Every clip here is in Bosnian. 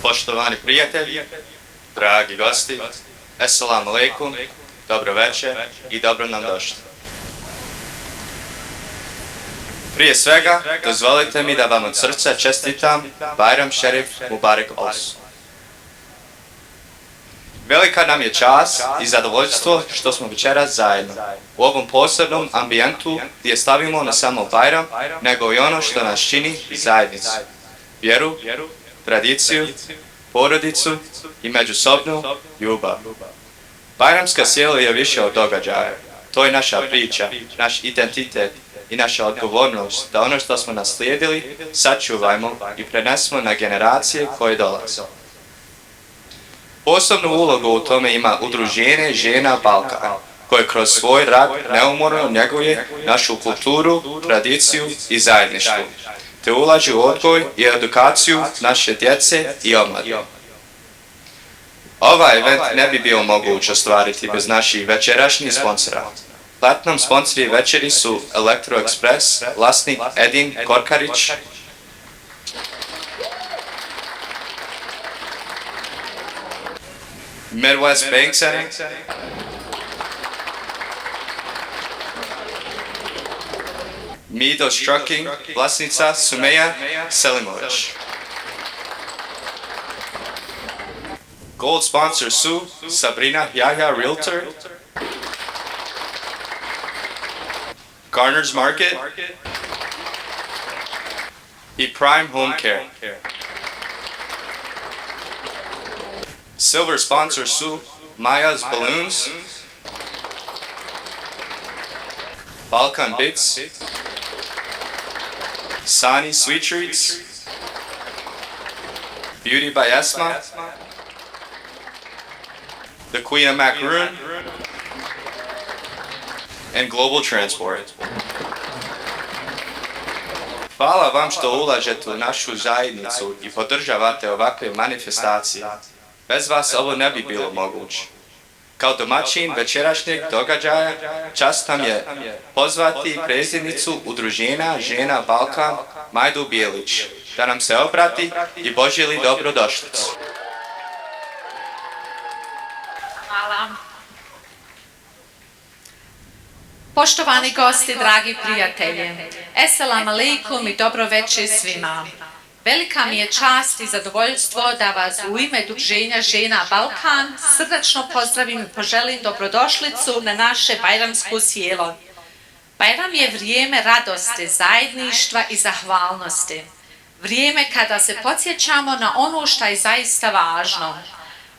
Poštovani prijatelji, dragi gosti, assalamu alaikum, dobro večer i dobro nam došli. Prije svega, dozvolite mi da vam od srca čestitam Bajram Šerif Mubarek Olsu. Velika nam je čast i zadovoljstvo što smo večeras zajedno u ovom posebnom ambijentu gdje stavimo ne samo Bajram, nego i ono što nas čini zajednicu, vjeru, tradiciju, porodicu i međusobnu ljubav. Bajramska sjela je više od događaja. To je naša priča, naš identitet i naša odgovornost da ono što smo naslijedili sačuvajmo i prenesemo na generacije koje dolaze. Posebnu ulogu u tome ima Udruženje žena Balkan, koje kroz svoj rad neumorno njeguje našu kulturu, tradiciju i zajedništvo, te ulaže u odgoj i edukaciju naše djece i omladine. Ovaj event ne bi bio moguć ostvariti bez naših večerašnjih sponsora. Platinum sponzori večeri su Elektro Express, vlasnik Edin Korkarić, Midwest Bank Center, Midos Trucking, vlasnica Sumeja Selimović. Gold sponsor su Sabrina Yahya Realtor, Garner's Market i Prime Home Care. Silver sponsor su Maya's Balloons, Balkan Bits, Sani Sweet Treats, Beauty by Esma, The Queen of Macaroon, and Global Transport. Hvala vam što ulažete u našu zajednicu i podržavate ovakve manifestacije. Bez vas ovo ne bi bilo moguće. Kao domaćin večerašnjeg događaja čast nam je pozvati predsjednicu Udruženja žena Balkan Majdu Bijelić da nam se obrati i poželi dobrodošlicu. Hvala. Poštovani gosti, dragi prijatelji, assalamu alaikum i dobro večer svima. Velika mi je čast i zadovoljstvo da vas u ime Udruženja žena Balkan srdačno pozdravim i poželim dobrodošlicu na naše bajramsko sjelo. Bajram je vrijeme radosti, zajedništva i zahvalnosti. Vrijeme kada se podsjećamo na ono što je zaista važno.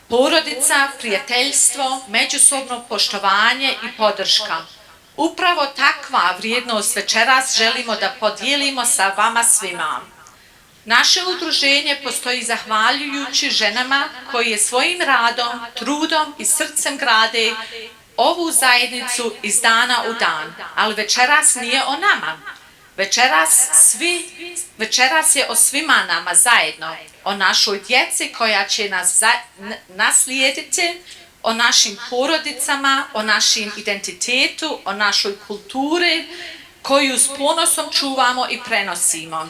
Porodica, prijateljstvo, međusobno poštovanje i podrška. Upravo takva vrijednost večeras želimo da podijelimo sa vama svima. Naše udruženje postoji zahvaljujući ženama koje svojim radom, trudom i srcem grade ovu zajednicu iz dana u dan. Ali večeras nije o nama. Večeras je o svima nama zajedno. O našoj djeci koja će nas naslijediti, o našim porodicama, o našem identitetu, o našoj kulturi koju s ponosom čuvamo i prenosimo.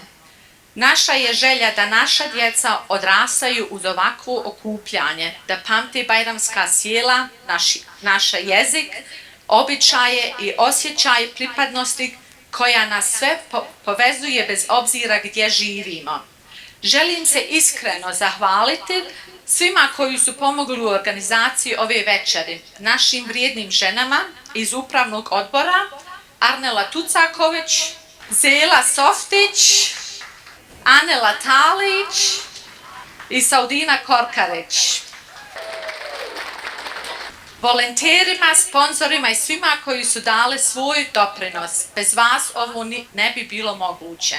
Naša je želja da naša djeca odrastaju uz ovakvo okupljanje, da pamte bajramska sjela, naš jezik, običaje i osjećaj pripadnosti koja nas sve povezuje bez obzira gdje živimo. Želim se iskreno zahvaliti svima koji su pomogli u organizaciji ove večeri, našim vrijednim ženama iz upravnog odbora, Arnela Tucaković, Zela Softić, Anela Talić i Saudina Korkarić. Volonterima, sponzorima i svima koji su dali svoj doprinos. Bez vas ovo ne bi bilo moguće.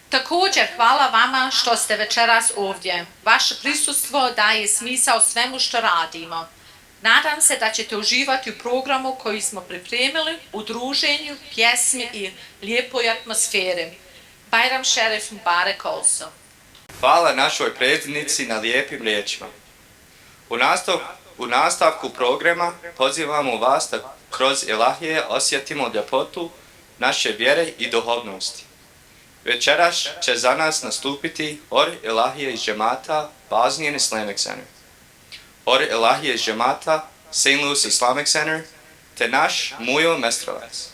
Također, hvala vama što ste večeras ovdje. Vaše prisustvo daje smisao svemu što radimo. Nadam se da ćete uživati u programu koji smo pripremili, u druženju, pjesmi i lijepoj atmosferi. Bajram Šerif Mubarek Olsu. Hvala našoj predsjednici na lijepim riječima. U nastavku programa pozivamo vas da kroz Ilahije osjetimo ljepotu naše vjere i duhovnosti. Večeras će za nas nastupiti Or Ilahije iz džemata Bosnian Islamic Center. Or Ilahije iz džemata St. Louis Islamic Center te naš Mujo Mestrovac.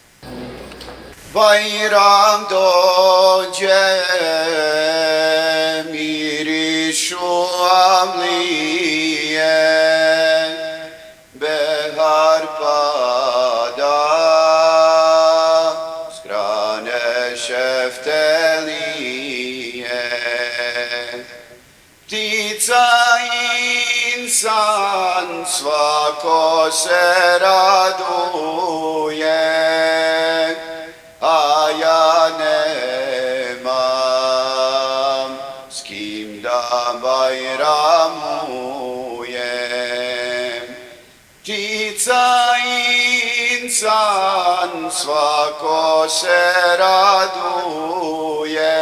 Bayram dođe, mirišu amlije, behar pada, skrane šeftelije. Ptica insan, svako se raduje, a ja nemam s kim da bajramujem. Ptica insan, svako se raduje,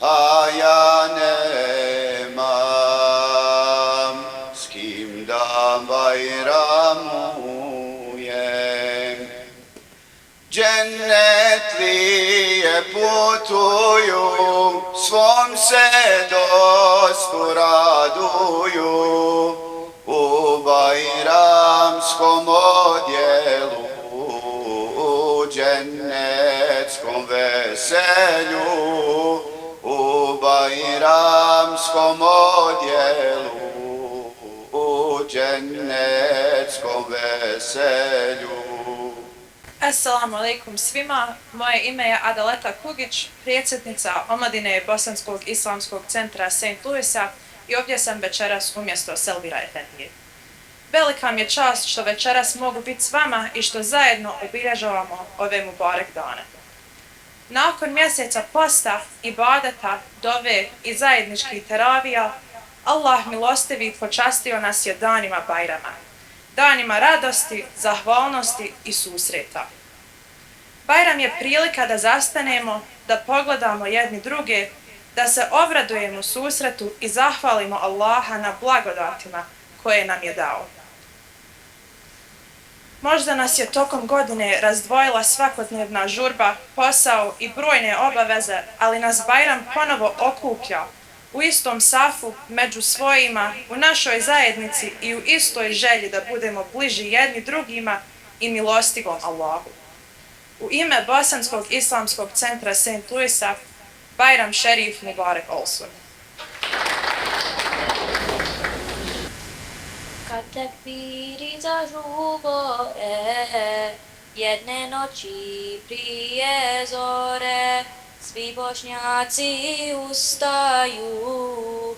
a ja nemam s kim da bajramujem. Džennetlije putuju, svom se dostu raduju, u bajramskom odjelu, u džennetskom veselju, u bajramskom odjelu, u džennetskom veselju. Assalamu alaikum svima, moje ime je Adaleta Kugić, predsjednica omladine Bosanskog islamskog centra St. Louisa i ovdje sam večeras umjesto Selbira Efendije. Velika mi je čast što večeras mogu biti s vama i što zajedno obilježavamo ove Mubarek dane. Nakon mjeseca posta, ibadeta, dove i zajedničkih teravija, Allah milostivi počastio nas je danima Bajrama, danima radosti, zahvalnosti i susreta. Bajram je prilika da zastanemo, da pogledamo jedni druge, da se obradujemo susretu i zahvalimo Allaha na blagodatima koje nam je dao. Možda nas je tokom godine razdvojila svakodnevna žurba, posao i brojne obaveze, ali nas Bajram ponovo okuplja u istom safu, među svojima, u našoj zajednici i u istoj želji da budemo bliži jedni drugima i milostivom Allahu. U ime Bosanskog islamskog centra St. Louisa, Bajram Šerif Mubarek Olsun. Kad tekbiri zažubore, jedne noći prije zore, svi Bošnjaci ustaju,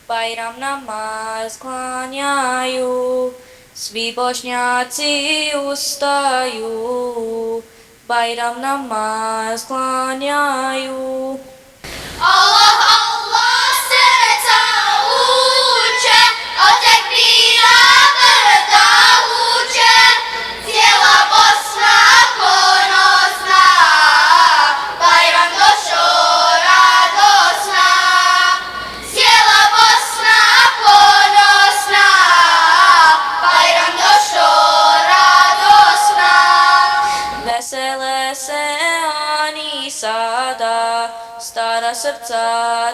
Bajram namaz klanjaju. Svi Bošnjaci ustaju, Bajram namaz klanjaju. Allah, Allah, srca uče, od tekbira brda uče, cijela Bosna ponosna, Bajram došao radosna. Cijela Bosna ponosna, Bajram došao radosna. Vesele se ani sada, stara srca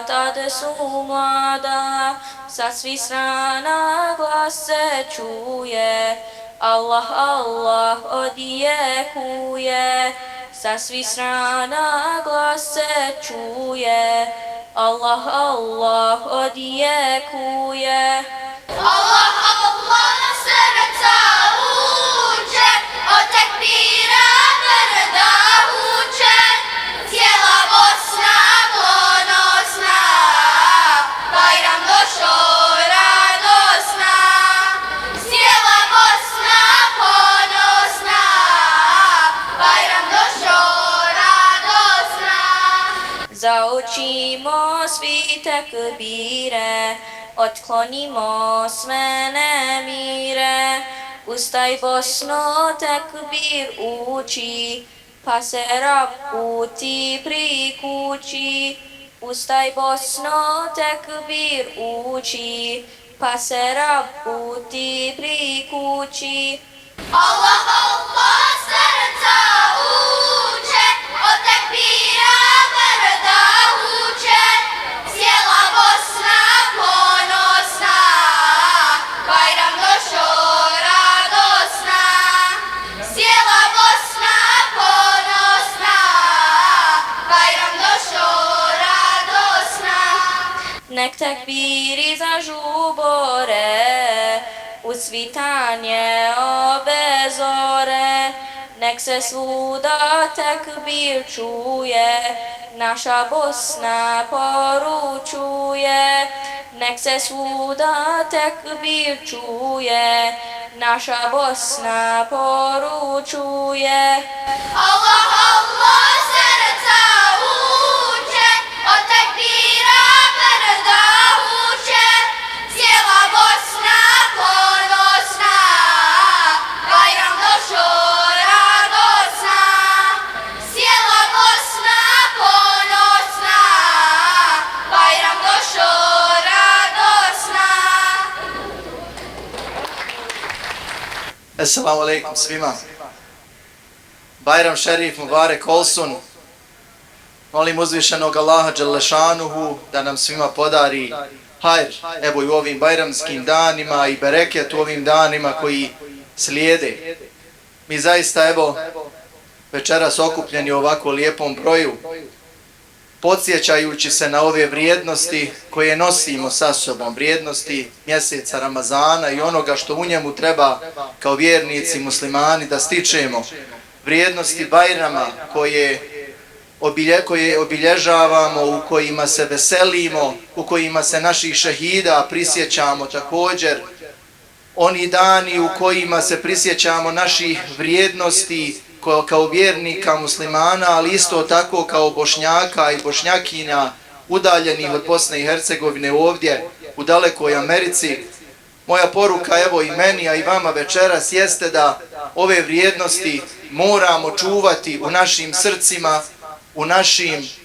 tade su mlada, sa svih strana glas se čuje, Allah, Allah odjekuje. Sa svih strana glas se čuje, Allah, Allah odjekuje. Allah, Allah, srca uče, od tekbira brda uče, cijela Bosna ponosna, Bajram došao radosna. Cijela Bosna ponosna, Bajram došao radosna. Zaučimo svi tekbire, otklonimo sve nemire. Ustaj Bosno, tekbir uči, pa se Rab puti pri kući. Ustaj Bosno, tekbir uči, pa se Rab puti pri kući. Allah, Allah, srca uče, od tekbira nek tekbiri zažubore, u svitanje ove zore, nek se svuda tekbir čuje, naša Bosna poručuje, nek se svuda tekbir čuje, naša Bosna poručuje. Allah, Allah, srca uče, od tekbira brda uče, cijela Bosna ponosna, Bajram došo radosna, cijela Bosna ponosna, Bajram došo radosna. Assalamu alaikum svima. Bajram šerif Mubarek olsun. Molim uzvišenog Allaha Đelešanuhu da nam svima podari hajr, evo i u ovim bajramskim danima i bereket u ovim danima koji slijede. Mi zaista evo večeras okupljeni u ovako lijepom broju, podsjećajući se na ove vrijednosti koje nosimo sa sobom, vrijednosti mjeseca Ramazana i onoga što u njemu treba kao vjernici muslimani da stičemo, vrijednosti Bajrama koje obilježavamo, u kojima se veselimo, u kojima se naših šehida prisjećamo također, oni dani u kojima se prisjećamo naših vrijednosti kao vjernika muslimana, ali isto tako kao Bošnjaka i Bošnjakinja udaljenih od Bosne i Hercegovine ovdje u dalekoj Americi. Moja poruka evo i meni, a i vama večeras jeste da ove vrijednosti moramo čuvati u našim srcima,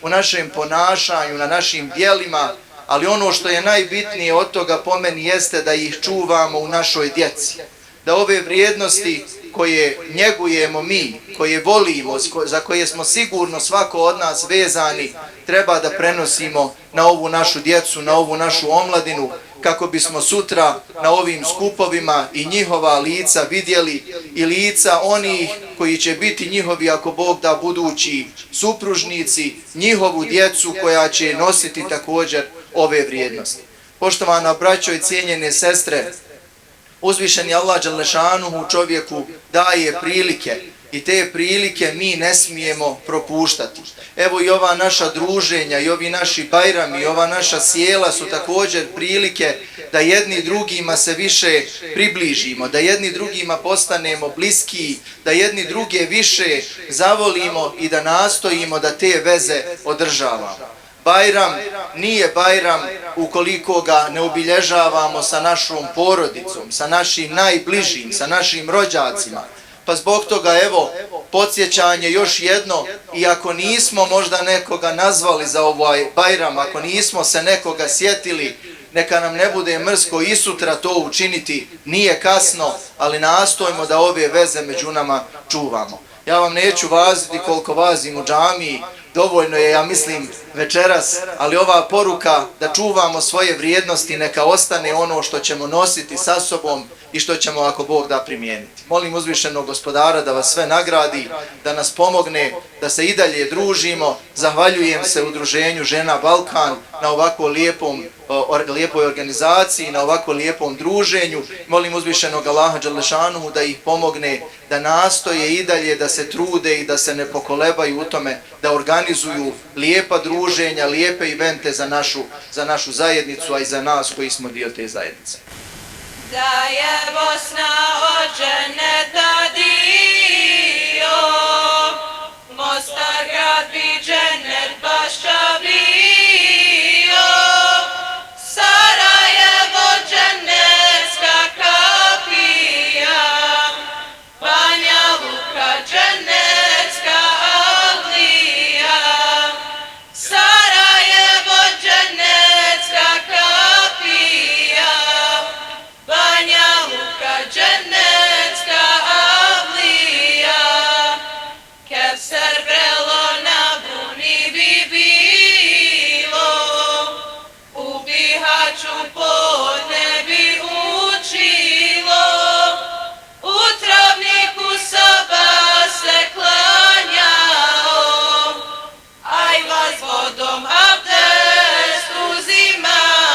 u našem ponašanju, na našim djelima, ali ono što je najbitnije od toga po meni jeste da ih čuvamo u našoj djeci. Da ove vrijednosti koje njegujemo mi, koje volimo, za koje smo sigurno svako od nas vezani, treba da prenosimo na ovu našu djecu, na ovu našu omladinu, kako bismo sutra na ovim skupovima i njihova lica vidjeli i lica onih koji će biti njihovi, ako Bog da, budući supružnici, njihovu djecu koja će nositi također ove vrijednosti. Poštovana braćo i cijenjene sestre, uzvišeni Allah Đelešanuhu čovjeku daje prilike i te prilike mi ne smijemo propuštati. Evo i ova naša druženja i ovi naši bajrami i ova naša sjela su također prilike da jedni drugima se više približimo, da jedni drugima postanemo bliski, da jedni druge više zavolimo i da nastojimo da te veze održavamo. Bajram nije Bajram ukoliko ga ne obilježavamo sa našom porodicom, sa našim najbližim, sa našim rođacima. Pa zbog toga evo podsjećanje još jedno, i ako nismo možda nekoga nazvali za ovaj Bajram, ako nismo se nekoga sjetili, neka nam ne bude mrsko i sutra to učiniti, nije kasno, ali nastojimo da ove veze među nama čuvamo. Ja vam neću vaziti koliko vazim u džamiji, dovoljno je, ja mislim, večeras, ali ova poruka da čuvamo svoje vrijednosti neka ostane ono što ćemo nositi sa sobom i što ćemo, ako Bog da, primijeniti. Molim uzvišenog Gospodara da vas sve nagradi, da nas pomogne, da se i dalje družimo. Zahvaljujem se Udruženju Žena Balkan na ovako lijepoj organizaciji, na ovako lijepom druženju. Molim uzvišenog Allaha Đelešanuhu da ih pomogne, da nastoje i dalje, da se trude i da se ne pokolebaju u tome, da organizuju lijepa druženja, lijepe evente za našu zajednicu, a i za nas koji smo dio te zajednice. Da je Bosna od dženeta dio, Mostar grad bi dženet bašća bio, Sarajevo dženecka kapija, Banja Luka dženecka avlija, Sarajevo dženecka kapija, Banja Luka dženecka avlija, Kevser vrelo na Buni bi bilo, u Bihaću podne bi učilo, u Travniku Saba se klanjao, Ajva s vodom abdest uzimao.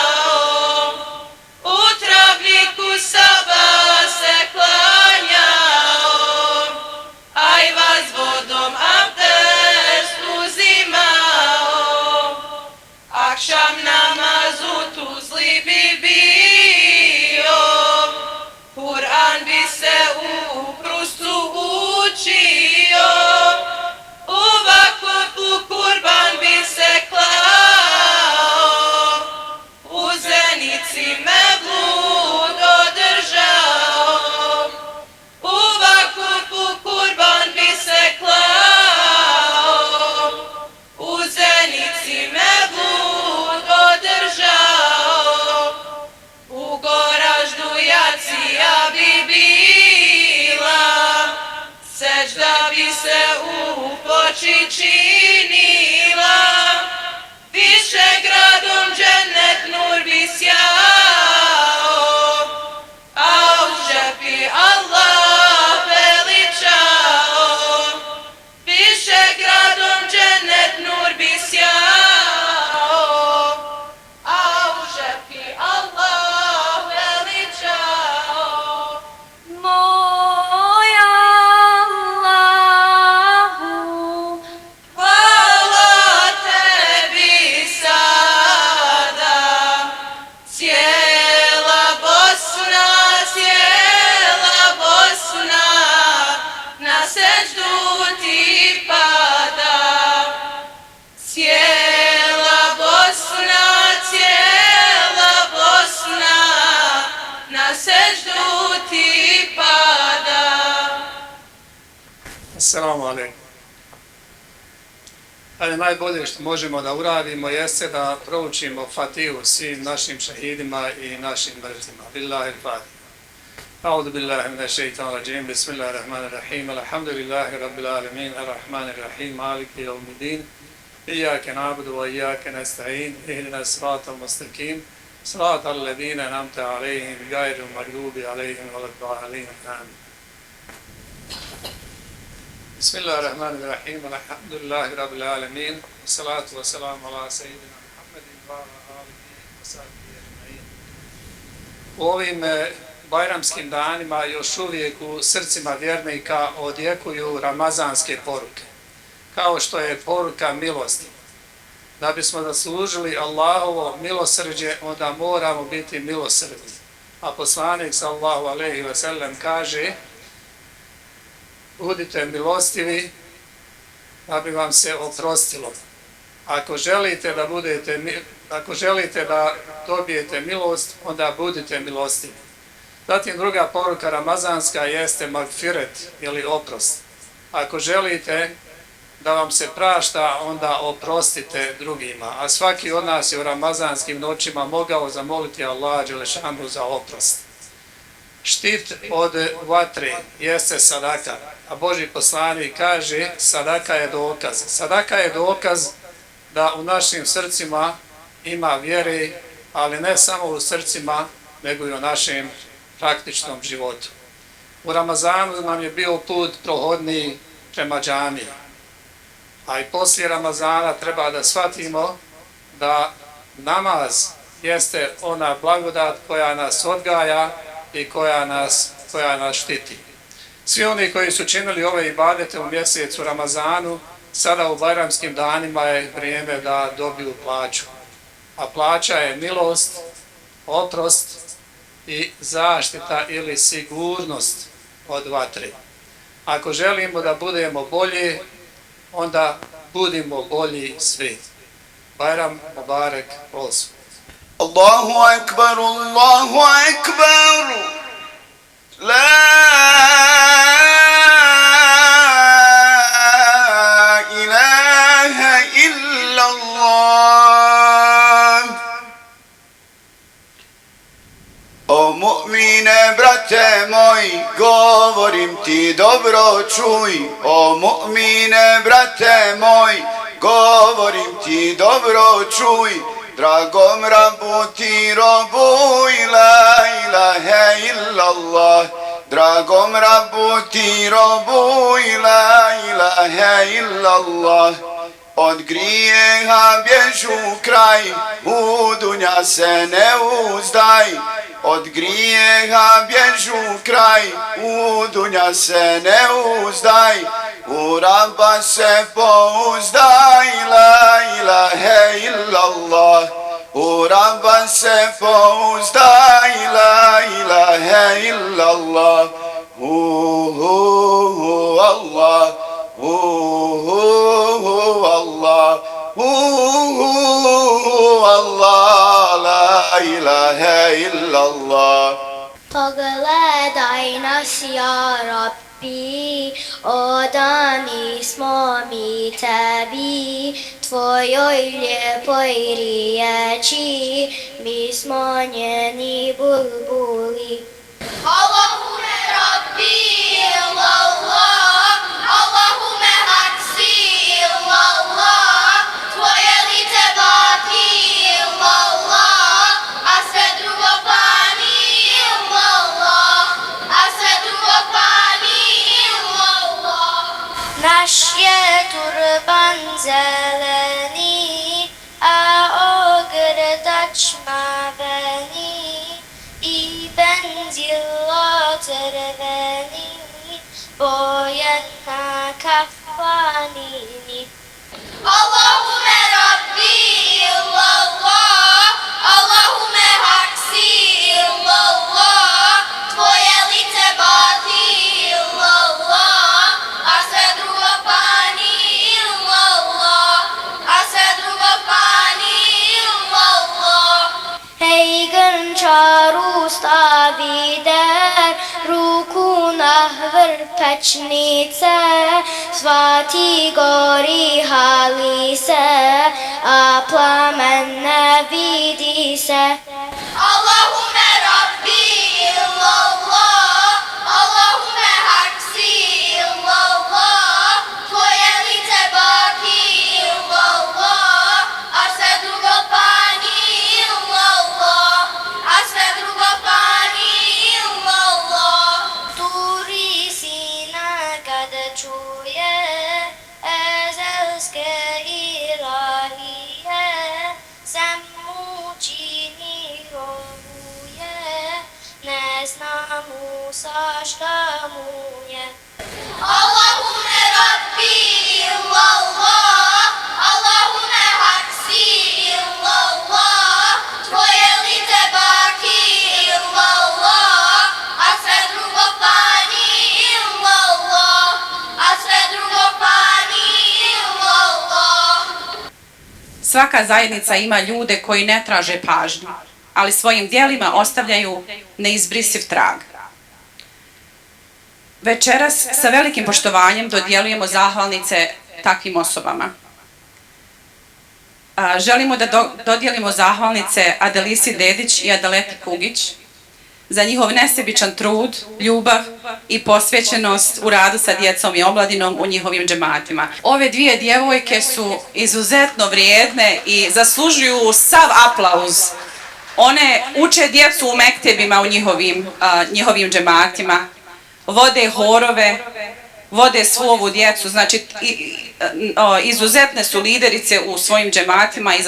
Assalamu alaikum. Ali najbolje što možemo da uradimo jeste da proučimo Fatihu svim našim šehidima i našim mržima. Billahi al-Fatiha. أعوذ بالله من الشيطان الرجيم بسم الله الرحمن الرحيم الحمد لله رب العالمين الرحمن الرحيم مالك يوم الدين إياك نعبد وإياك نستعين اهدنا الصراط المستقيم صراط الذين أنعمت عليهم غير المغضوب عليهم ولا الضالين آمين. بسم الله الرحمن الرحيم الحمد لله رب العالمين والصلاة والسلام على سيدنا محمد وعلى آله وصحبه أجمعين. U ovim bajramskim danima još uvijek u srcima vjernika odjekuju ramazanske poruke, kao što je poruka milosti. Da bismo zaslužili Allahovo milosrđe, onda moramo biti milosrdni. A poslanik sallallahu alejhi ve sellem kaže: budite milostivi da bi vam se oprostilo. Ako želite da dobijete milost, onda budite milostivi. Zatim druga poruka ramazanska jeste magfiret ili oprost. Ako želite da vam se prašta, onda oprostite drugima. A svaki od nas je u ramazanskim noćima mogao zamoliti Allaha dželešanu za oprost. Štit od vatre jeste sadaka, a Božji poslanik kaže sadaka je dokaz. Sadaka je dokaz da u našim srcima ima vjere, ali ne samo u srcima, nego i u našem praktičnom životu. U Ramazanu nam je bio put prohodniji prema džamiji, a i poslije Ramazana treba da shvatimo da namaz jeste ona blagodat koja nas odgaja i koja nas štiti. Svi oni koji su činili ove ibadete u mjesecu Ramazanu, sada u bajramskim danima je vrijeme da dobiju plaću. A plaća je milost, oprost i zaštita ili sigurnost od vatre. Ako želimo da budemo bolji, onda budimo bolji svi. Bajram Mubarek Olsu. Allahu akbar, Allahu akbar, la ilaha illallah. O mu'mine, brate moj, govorim ti dobro čuj. O mu'mine, brate moj, govorim ti dobro čuj. Dragom Rabu ti robuj, la ilaha illallah. Dragom Rabu ti robuj, la ilaha illallah. Od grijeha bježu kraj, u dunja se ne uzdaj. Od grijeha bježu kraj, u dunja se ne uzdaj. U Rabba se pouzdaj, la ilaha illallah. U Rabba se pouzdaj, la ilaha illallah. Allah, Allah, Allah, la ilaha illallah. Pogledaj nas, ja Rabbi, odani smo mi tebi, tvojoj lijepoj riječi, mi smo njeni bulbuli. Allahume Rabbi, illallah, Allahume haksi, illallah, tvoje lice baki, illallah, a sve drugo pani, illallah, a sve drugo pani, illallah. Naš je turban zeleni, a ogrtač maveni, i benzila crveni, bojen na kafanini. Allahume Rabbi, illallah, Allahume haksi, illallah, tvoje lice baki, illallah, a sve drugo pani, illallah, a sve drugo pani, illallah. Hej grnčaru stavi der, ruku na vrh pečnice, svati gori hali se, a plamen ne vidi se. Allahume Rabbi illallah, Allahume haksi illallah, tvoje lice baki illallah, a sve drugo pani illallah, a sve drugo pani illallah. Turi sina kada čuje ezelske ilahije, sem mučini robuje, ne zna Musa šta mu je. Allahume Rabbi illallah, Allahume haksi illallah, tvoje lice baki illallah, a sve drugo pani illallah, a sve drugo pani illallah. Svaka zajednica ima ljude koji ne traže pažnju, ali svojim djelima ostavljaju neizbrisiv trag. Večeras sa velikim poštovanjem dodjeljujemo zahvalnice takvim osobama. Želimo da dodijelimo zahvalnice Adelisi Dedić i Adaleti Kugić za njihov nesebičan trud, ljubav i posvećenost u radu sa djecom i omladinom u njihovim džematima. Ove dvije djevojke su izuzetno vrijedne i zaslužuju sav aplauz. One uče djecu u mektebima u njihovim džematima, vode horove, vode svu ovu djecu, znači izuzetne su liderice u svojim džematima i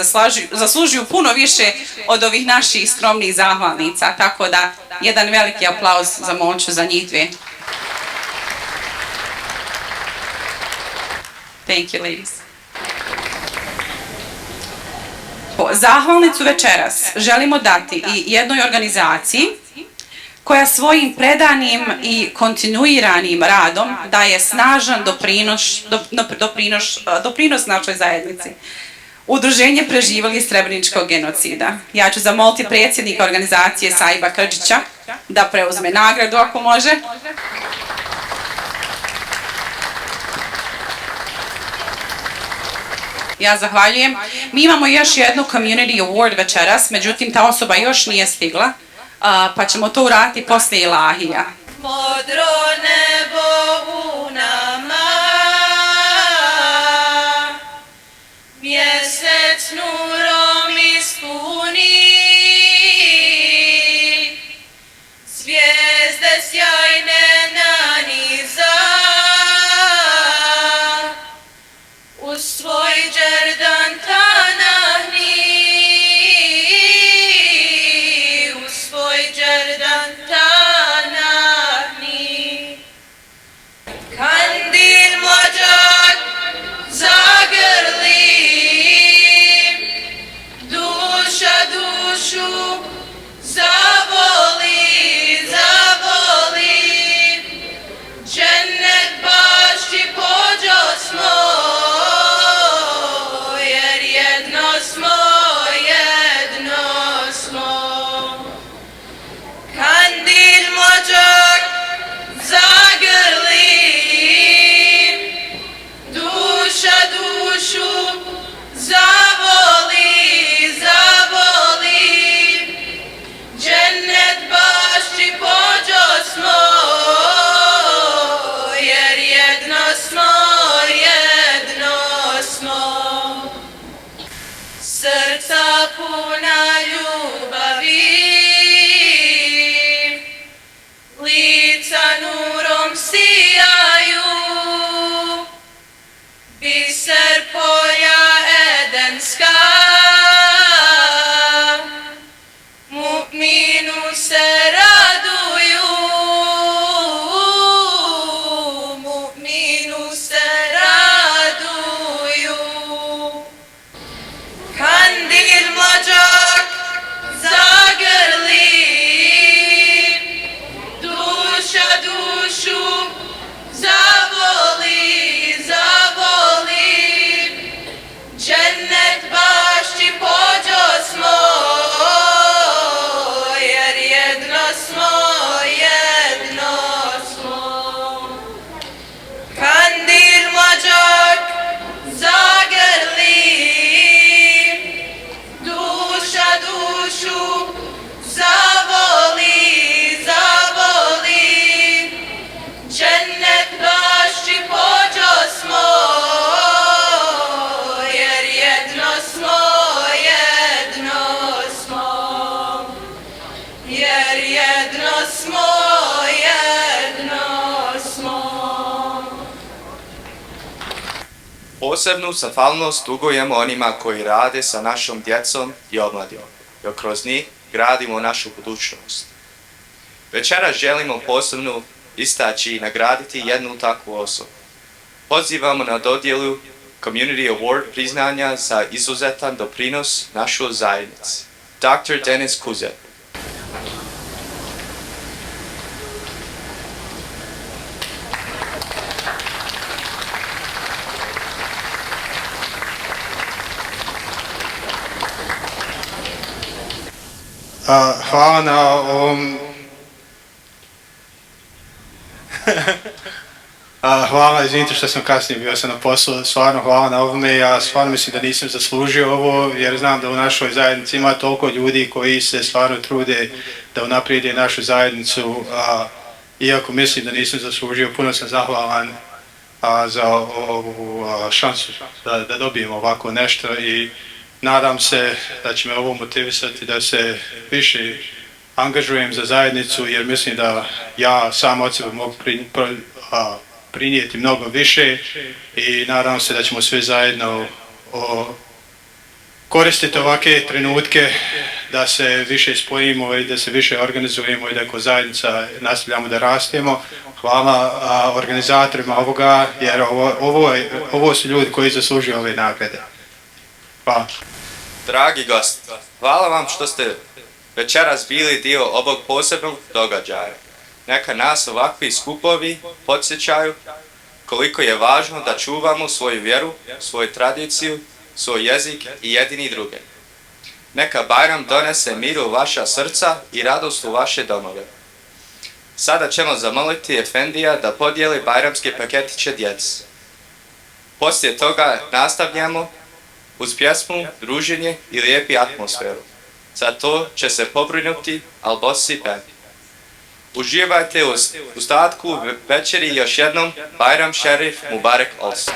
zaslužuju puno više od ovih naših skromnih zahvalnica, tako da jedan veliki aplauz za Monču, za njih dvije. Thank you, ladies. Zahvalnicu večeras želimo dati i jednoj organizaciji koja svojim predanim i kontinuiranim radom daje snažan doprinos našoj zajednici. Udruženje preživjeli Srebreničkog genocida. Ja ću zamoliti predsjednika organizacije Saiba Krđića da preuzme nagradu ako može. Ja zahvaljujem. Mi imamo još jednu community award večeras, međutim ta osoba još nije stigla, pa ćemo to uraditi poslije ilahija. Modro nebo u nama, mjesec nurom ispuni, zvijezde sjajne naniza, u svoj džerdan tanahni, u svoj džerdan tanahni. Kandil mođak zagrli, jedno smo, jedno smo. Posebnu zahvalnost dugujemo onima koji rade sa našom djecom i omladinom, jer kroz njih gradimo našu budućnost. Večeras želimo posebno istaći i nagraditi jednu takvu osobu. Pozivamo na dodjelu Community Award priznanja za izuzetan doprinos našoj zajednici. Dr. Denis Kuzet. Hvala na ovom... Hvala, izvinite što sam kasnije bio sam na poslu, stvarno hvala na ovome, ja stvarno mislim da nisam zaslužio ovo jer znam da u našoj zajednici ima toliko ljudi koji se stvarno trude da unaprijede našu zajednicu, iako mislim da nisam zaslužio, puno sam zahvalan za ovu šansu da dobijem ovako nešto i nadam se da će me ovo motivisati da se više angažujem za zajednicu jer mislim da ja sam od sebe mogu prinijeti mnogo više i nadam se da ćemo svi zajedno koristiti ovakve trenutke da se više spojimo i da se više organizujemo i da kao zajednica nastavljamo da rastemo. Hvala organizatorima ovoga jer ovo su ljudi koji zaslužuju ove nagrade. Hvala. Dragi gosti, hvala vam što ste večeras bili dio ovog posebnog događaja. Neka nas ovakvi skupovi podsjećaju koliko je važno da čuvamo svoju vjeru, svoju tradiciju, svoj jezik i jedini druge. Neka Bajram donese mir u vaša srca i radost u vaše domove. Sada ćemo zamoliti Efendija da podijeli bajramske paketiće djeci. Poslije toga nastavljamo uz pjesmu, druženje i lijepi atmosferu. Za to će se pobrinuti Al-Bossi Band. Uživajte u ostatku večeri još jednom Bajram Šerif Mubarek olsun.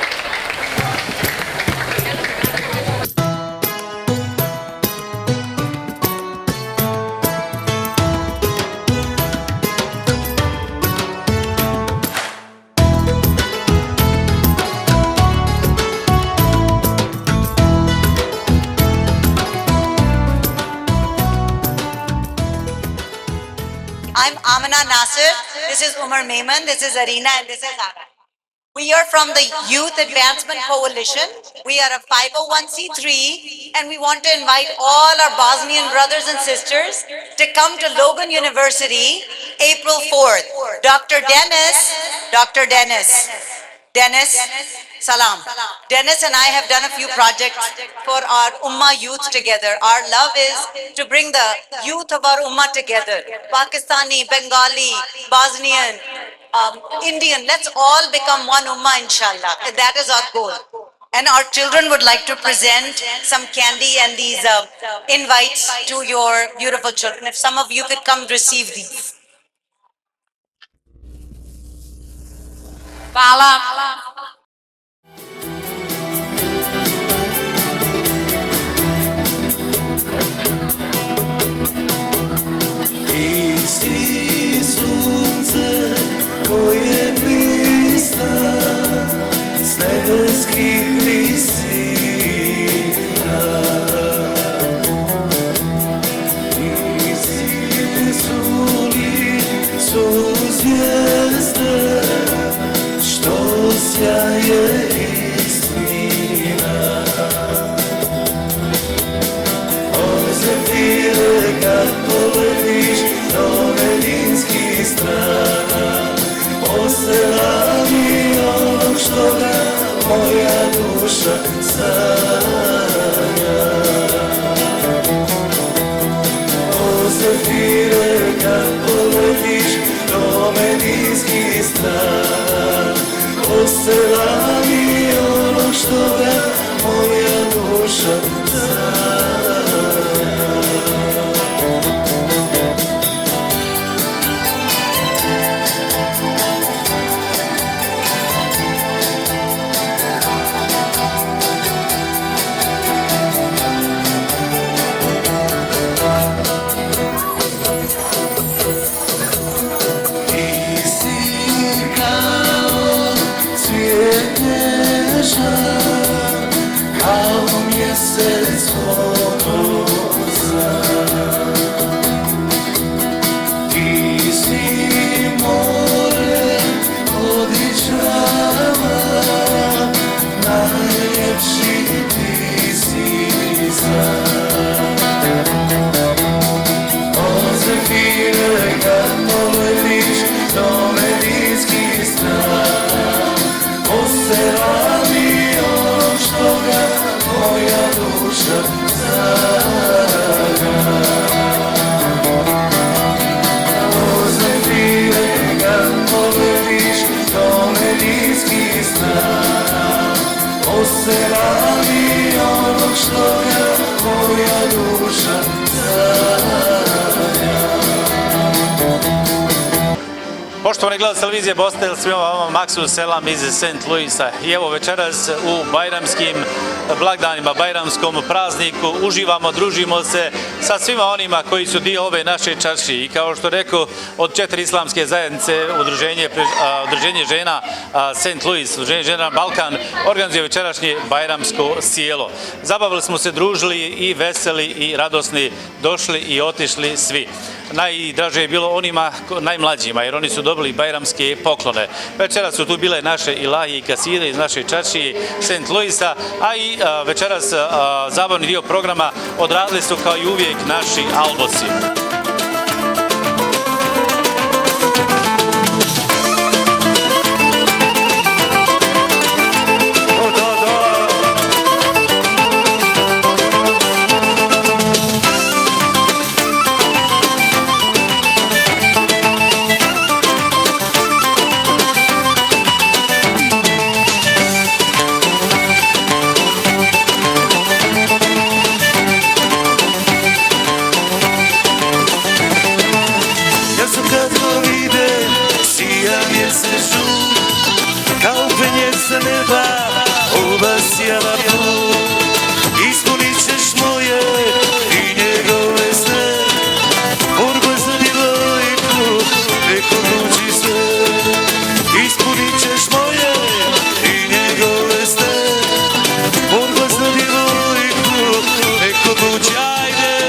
I'm Amina Nasir, this is Umar Maiman, this is Arina, and this is Ara. We are from the Youth Advancement Coalition. We are a 501c3 and we want to invite all our Bosnian brothers and sisters to come to Logan University April 4th. Dr. Dennis, Salam. Dennis and I have done a few projects for our Ummah youth together. Our love is to bring the youth of our Ummah together. Pakistani, Bengali, Bosnian, Indian, let's all become one Ummah, inshallah. That is our goal. And our children would like to present some candy and these invites to your beautiful children. If some of you could come receive these. Hvala. Ti si sunce koje blista s nebeskih visina. Ti si zuli su zvijezde što sjaje istina. Ozefire kad poletiš do medinskih strana, poselami onog što ga moja duša sanja. Ozefire kad poletiš do medinskih strana, poselami onog što ga moja duša sanja. selami ono što je moja duša Poštovani gledalci televizije Bostel, svima vama Maksul Selam iz St. Louisa. I evo večeras u bajramskim blagdanima, bajramskom prazniku uživamo, družimo se sa svima onima koji su dio ove naše čaršije. I kao što rekao, od 4 islamske zajednice Udruženje žena St. Louis, Udruženje žena Balkan, organizuje večerašnje bajramsko sjelo. Zabavili smo se, družili i veseli i radosni, došli i otišli svi. Najdraže je bilo onima najmlađima, jer oni su dobili bajramske poklone. Večeras su tu bile naše ilahije i kaside iz naše čaršije St. Louisa, a i večeras zabavni dio programa odradili su kao i uvijek naši albosi. Ispunit ćeš moje i njegove sne, borba za djevojku, neko odluči sve. Ispunit ćeš moje i njegove sne, borba za djevojku, neko odluči. Ajde!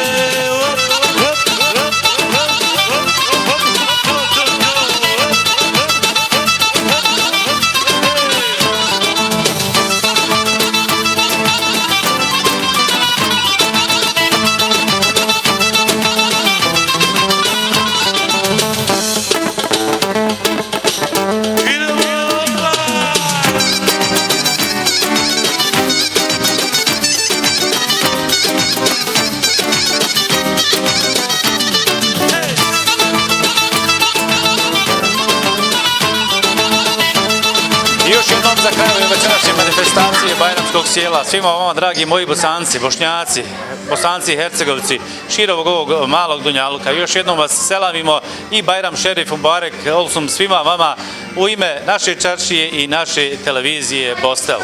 Još jednom za kraj večerašnje manifestacije bajramskog sjela svima vama, dragi moji Bosanci, Bošnjaci, Bosanci i Hercegovci, širovog ovog malog Dunjaluka. Još jednom vas selamimo i Bajram Šerif Mubarek olsum svima vama u ime naše čaršije i naše televizije Bostel.